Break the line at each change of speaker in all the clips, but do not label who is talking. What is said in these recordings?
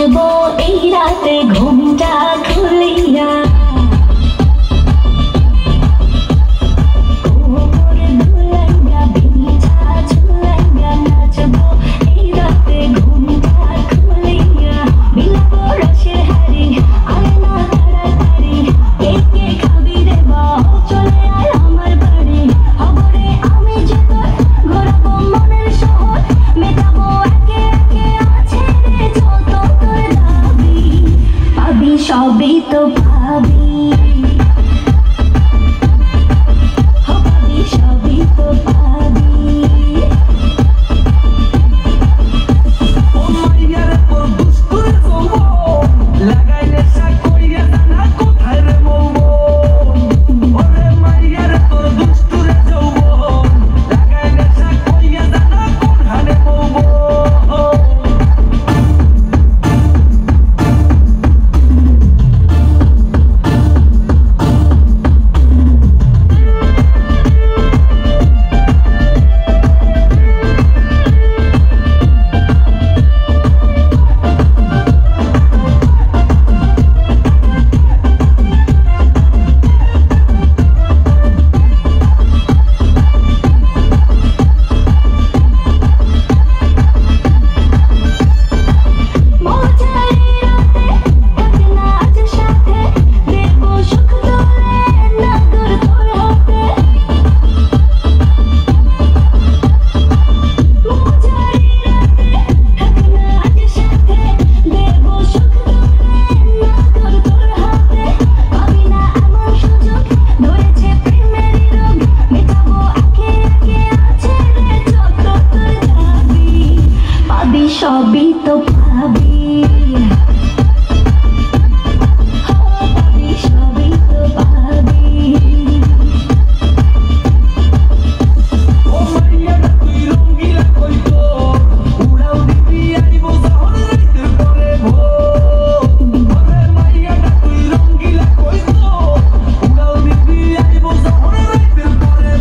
নাচবো এই রাতে ঘুমটা খুলিয়া সবই তো পাবি হবি সবই তো পাবি ও মাইয়ার তোর দুষ্টুর যৌবন লাগাইলে সাকইয়া জানা কোথায় রে মৌবন ওরে মাইয়ার তোর দুষ্টুর যৌবন লাগাইলে সাকইয়া জানা কোথায় রে মৌবন সবই তো পাবি সবই তো পাবি ও মাইয়া তুই রঙ্গিলা কইতো উড়াও দিবি আইবো যখন রাইতে পরে ওরে মাইয়া তুই রঙ্গিলা কইতো উড়াও দিবি আইবো যখন রাইতে পরে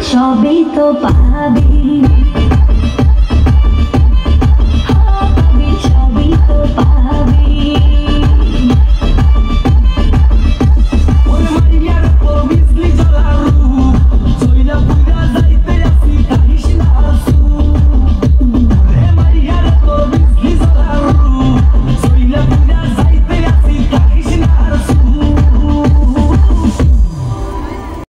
সবই তো